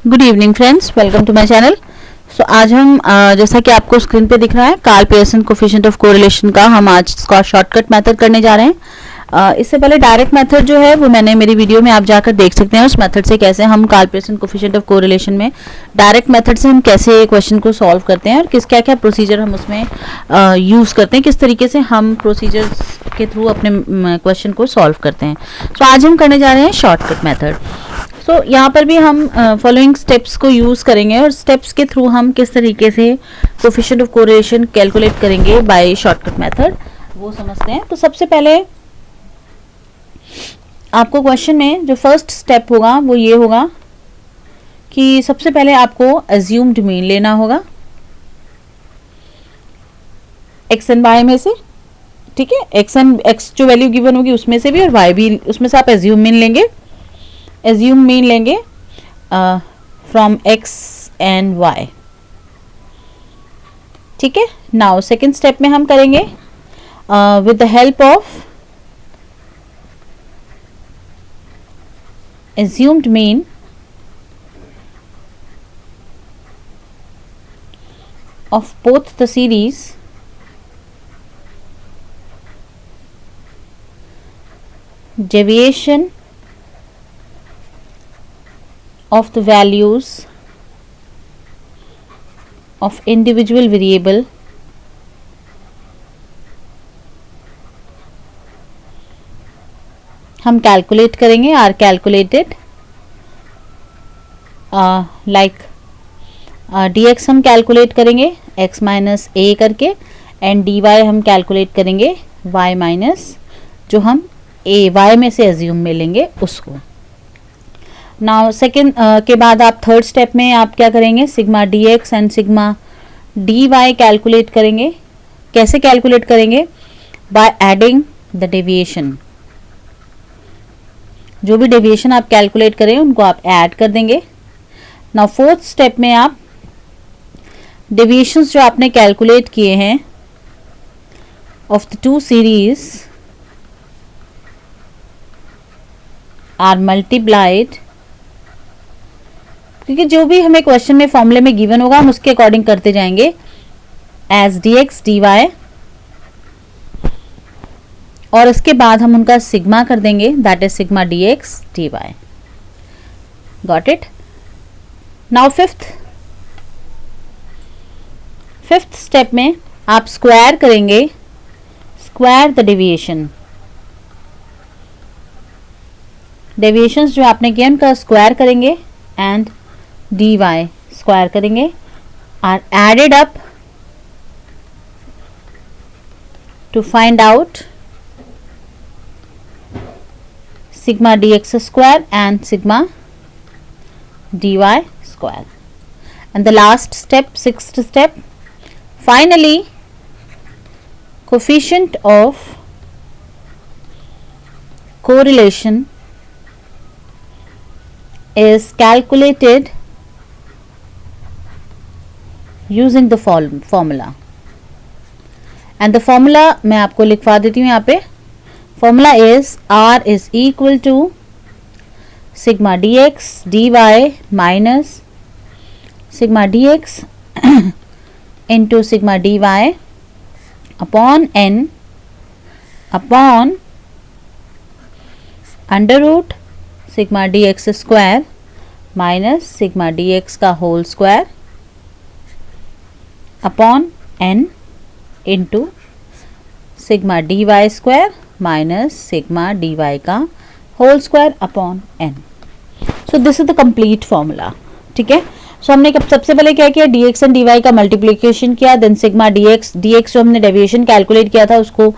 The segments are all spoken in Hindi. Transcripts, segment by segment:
Good evening friends, welcome to my channel. So आज हम जैसा कि आपको स्क्रीन पे दिख रहा है Karl Pearson coefficient of correlation का हम आज इसका शॉर्टकट मेथड करने जा रहे हैं। इससे पहले डायरेक्ट मेथड जो है वो मैंने मेरी वीडियो में आप जाकर देख सकते हैं। उस मेथड से कैसे हम Karl Pearson coefficient of correlation में डायरेक्ट मेथड से हम कैसे क्वेश्चन को सॉल्व करते हैं और किस क्या क्या प्रोसीजर हम उसमें यूज़ करते हैं, किस तरीके से हम प्रोसीजर्स के थ्रू अपने क्वेश्चन को सॉल्व करते हैं। सो आज हम करने जा रहे हैं शॉर्टकट मेथड। सो यहाँ पर भी हम फॉलोइंग स्टेप्स को यूज़ करेंगे और स्टेप्स के थ्रू हम किस तरीके से कोफिशिएंट ऑफ कोरिलेशन कैलकुलेट करेंगे बाय शॉर्टकट मेथड वो समझते हैं। तो सबसे पहले आपको क्वेश्चन में जो फर्स्ट स्टेप होगा वो ये होगा कि सबसे पहले आपको अज्यूम्ड मीन लेना होगा एक्स एंड वाई में से, ठीक है। एक्स जो वैल्यू गिवन होगी उसमें से भी और वाई भी, उसमें से आप अज्यूम मीन लेंगे फ्रॉम एक्स एंड वाई, ठीक है। नाउ सेकेंड स्टेप में हम करेंगे with the help of assumed mean of both the series deviation of the values of individual variable हम कैलकुलेट करेंगे, are calculated like D X हम कैलकुलेट करेंगे एक्स माइनस ए करके एंड डी वाई हम कैलकुलेट करेंगे वाई माइनस जो हम ए वाई में से एज्यूम में लेंगे उसको। नाउ सेकेंड के बाद आप थर्ड स्टेप में आप क्या करेंगे, sigma D X and sigma D Y calculate करेंगे। कैसे कैलकुलेट करेंगे? बाय एडिंग द डेविएशन, जो भी डेविएशन आप कैलकुलेट करें उनको आप ऐड कर देंगे। नाउ फोर्थ स्टेप में आप डेविएशंस जो आपने कैलकुलेट किए हैं of the two series are multiplied, क्योंकि जो भी हमें क्वेश्चन में फॉर्मूले में गिवन होगा हम उसके अकॉर्डिंग करते जाएंगे as D X D Y, और उसके बाद हम उनका सिग्मा कर देंगे, that is sigma D X D Y. Got it? Now fifth step में आप स्क्वायर करेंगे, स्क्वायर द डेविएशन, डेविएशंस जो आपने किया उनका स्क्वायर करेंगे एंड डी वाई स्क्वायर करेंगे, are added up to find out sigma dx square and sigma dy square. And the last step, sixth step, finally coefficient of correlation is calculated using the formula. And the formula मैं आपको लिखवा देती हूँ यहाँ पे। Formula is R is equal to sigma dx dy minus sigma dx into sigma dy upon n upon under root sigma dx square minus sigma dx का whole square upon n into sigma dy square minus sigma D Y का whole square upon N. So this is the complete formula, ठीक है। सो हमने सबसे पहले क्या किया, D X and D Y का मल्टीप्लीकेशन किया, देन सिग्मा डी एक्स जो हमने डेविएशन कैलकुलेट किया था उसको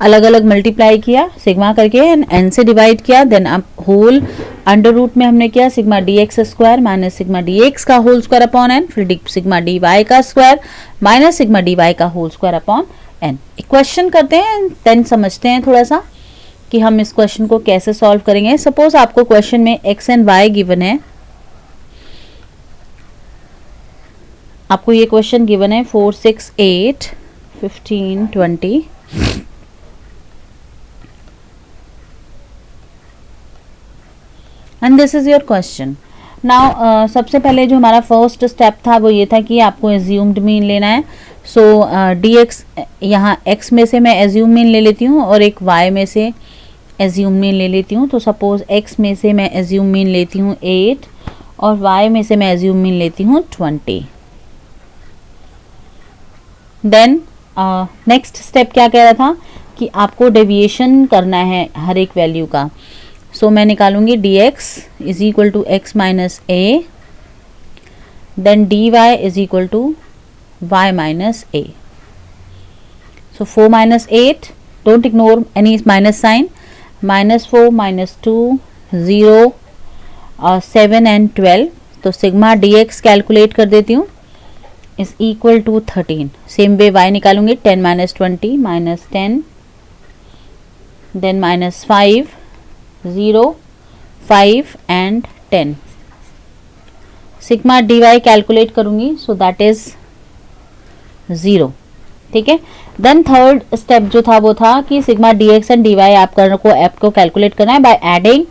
अलग अलग मल्टीप्लाई किया सिग्मा करके एंड एन से डिवाइड किया, देन अब होल अंडर रूट में हमने किया sigma D X square minus sigma D X का होल स्क्वायर अपॉन एन, फिर सिग्मा डी वाई का square minus sigma D Y का whole square upon N. Question करते हैं देन समझते हैं थोड़ा सा कि हम इस क्वेश्चन को कैसे सॉल्व करेंगे। सपोज आपको क्वेश्चन में एक्स एंड वाई गिवन है, आपको ये क्वेश्चन गिवन है 4, 6, 8, 15, 20 and this is your question. Now सबसे पहले जो हमारा फर्स्ट स्टेप था वो ये था कि आपको एज्यूम्ड मीन लेना है. सो डी एक्स, यहाँ x में से मैं एज्यूम मीन ले लेती हूँ और एक y में से एज्यूम मीन ले लेती हूँ. तो सपोज x में से मैं एज्यूम मीन लेती हूँ 8 और y में से मैं एज्यूम मीन लेती हूँ 20. देन नेक्स्ट स्टेप क्या कह रहा था कि आपको डेविएशन करना है हर एक वैल्यू का. सो मैं निकालूंगी D X is equal to X minus A, then D Y is equal to Y minus A. So 4 minus 8, don't ignore any minus sign, -4 -2 0 7 and 12. तो सिग्मा डी एक्स कैलकुलेट कर देती हूँ is equal to 13. Same way y निकालूंगी 10 minus 20 minus 10, then -5 0 5 and 10. Sigma D Y calculate करूंगी सो दैट इज 0. ठीक है. देन थर्ड स्टेप जो था वो था कि sigma D X and D Y आपको कैलकुलेट करना है by adding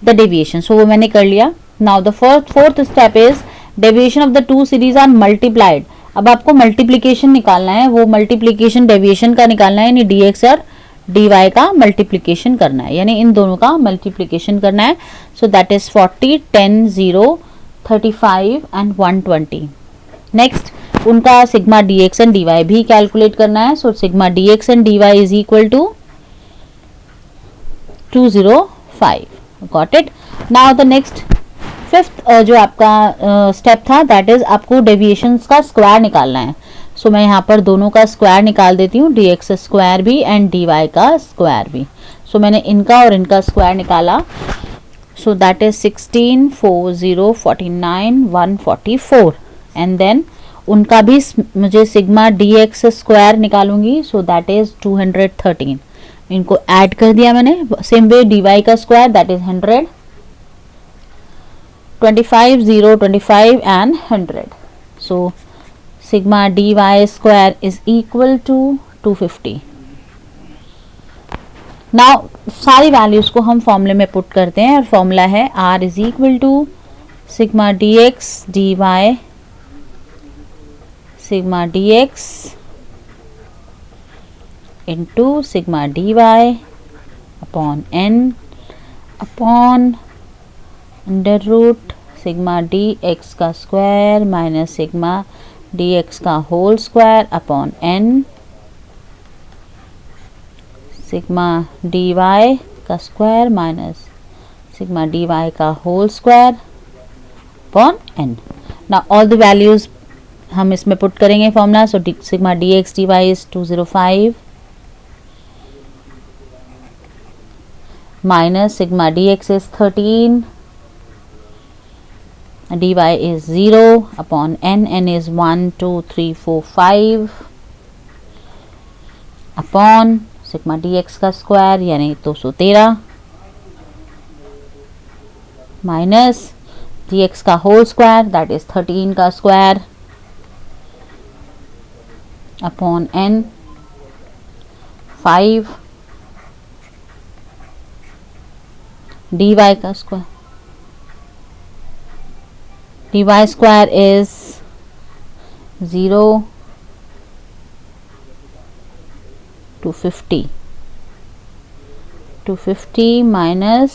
the deviation. So वो मैंने कर लिया. Now the fourth step is deviation of the two series are multiplied. अब आपको मल्टीप्लीकेशन निकालना है, वो मल्टीप्लीकेशन डेविएशन का निकालना है, यानी डी एक्स और डी वाई का मल्टीप्लीकेशन करना है, यानी इन दोनों का मल्टीप्लीकेशन करना है. So that is 40 10 0 35 and 120. Next उनका sigma D X and D Y भी कैलकुलेट करना है. So sigma D X and D Y is equal to 205. Got it. Now the next fifth जो आपका स्टेप था दैट इज आपको डेविएशंस का स्क्वायर निकालना है. सो मैं यहाँ पर दोनों का स्क्वायर निकाल देती हूँ, डी एक्स स्क्वायर भी एंड डी वाई का स्क्वायर भी. सो मैंने इनका और इनका स्क्वायर निकाला. So that is 16 4 0 49 144 and then उनका भी मुझे सिग्मा डी एक्स स्क्वायर निकालूंगी. So that is 213. इनको ऐड कर दिया मैंने. सेम वे डी वाई का square that is 100 25 0 25 and 100. So sigma dy square is equal to 250. Now सारी वैल्यूज को हम फॉर्मूले में पुट करते हैं और फॉर्मूला है r is equal to sigma dx dy sigma dx into sigma dy upon n upon under root sigma D X का square minus sigma D X का whole square upon N sigma D Y का square minus sigma D Y का whole square upon N. Now all the values हम इसमें पुट करेंगे formula. So sigma D X D Y is 205 minus sigma D X is 13, dy is 0 upon n is 1 2 3 4 5 upon sigma dx का स्क्वायर यानी 213 माइनस dx का होल स्क्वायर दैट इज 13 का स्क्वायर अपॉन n 5 dy का square dy square is 0 to 50 minus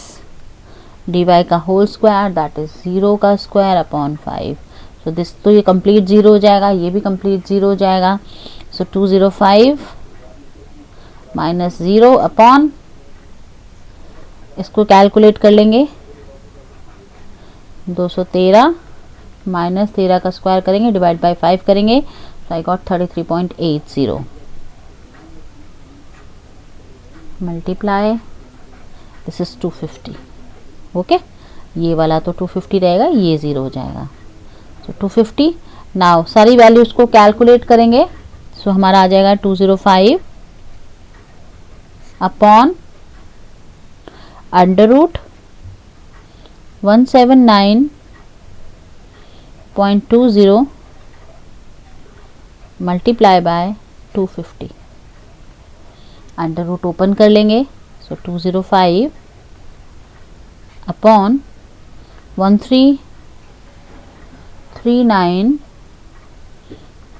dy का होल स्क्वायर दैट इज 0 का स्क्वायर अपॉन 5. सो दिस तो ये कंप्लीट 0 हो जाएगा, ये भी कंप्लीट 0 हो जाएगा. सो 205 माइनस 0 अपॉन इसको कैलकुलेट कर लेंगे 213 माइनस 13 का स्क्वायर करेंगे डिवाइड बाय 5 करेंगे. So I got 33.80 multiply this is 250. Okay, ये वाला तो 250 रहेगा, ये 0 हो जाएगा. सो 250. नाउ सारी वैल्यूज को कैलकुलेट करेंगे. सो हमारा आ जाएगा 205 upon under root 179.20 multiply by 250. Under root open कर लेंगे. So 205 upon 39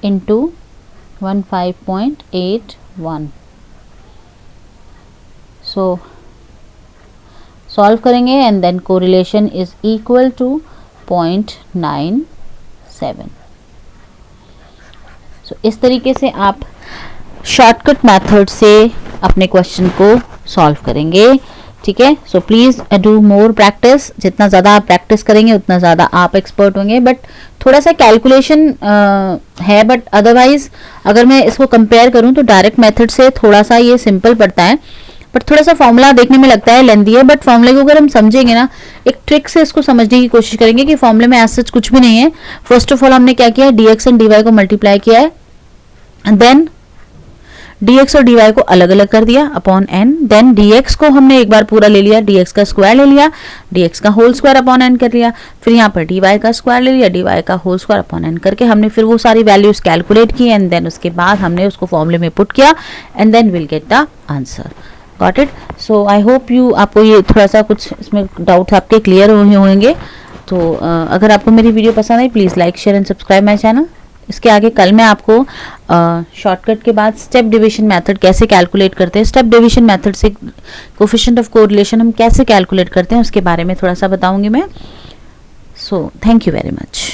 into 15.81. So solve करेंगे and then correlation is equal to 0.97. So इस तरीके से आप शॉर्टकट मेथड से अपने क्वेश्चन को सॉल्व करेंगे. ठीक है. So please do more practice. जितना ज़्यादा आप प्रैक्टिस करेंगे उतना ज़्यादा आप एक्सपर्ट होंगे. बट थोड़ा सा कैलकुलेशन है, बट अदरवाइज अगर मैं इसको कंपेयर करूँ तो डायरेक्ट मेथड से थोड़ा सा ये सिंपल पड़ता है, बट थोड़ा सा फॉर्मूला देखने में लगता है लेंथी है. बट फॉर्मूले को अगर हम समझेंगे ना, एक ट्रिक से इसको समझने की कोशिश करेंगे कि फॉर्मूले में ऐसा कुछ भी नहीं है. फर्स्ट ऑफ ऑल हमने क्या किया है, dx एंड dy को मल्टीप्लाई किया है, देन dx और dy को अलग अलग कर दिया अपॉन n. देन dx को हमने एक बार पूरा ले लिया, dx का स्क्वायर ले लिया, dx का होल स्क्वायर अपॉन n कर लिया. फिर यहाँ पर dy का स्क्वायर ले लिया, dy का होल स्क्वायर अपॉन n करके हमने फिर वो सारी वैल्यूज कैलकुलेट की एंड देन उसके बाद हमने उसको फॉर्मूले में पुट किया and then will get the answer. Got it. So I hope you, आपको ये थोड़ा सा कुछ इसमें डाउट आपके क्लियर होंगे. तो अगर आपको मेरी वीडियो पसंद आई please like share and subscribe my channel. इसके आगे कल मैं आपको शॉर्टकट के बाद स्टेप डिवीजन मेथड कैसे कैलकुलेट करते हैं, स्टेप डिवीजन मेथड से कोफिशिएंट ऑफ कोरिलेशन हम कैसे कैलकुलेट करते हैं उसके बारे में थोड़ा सा बताऊंगी मैं. So thank you very much.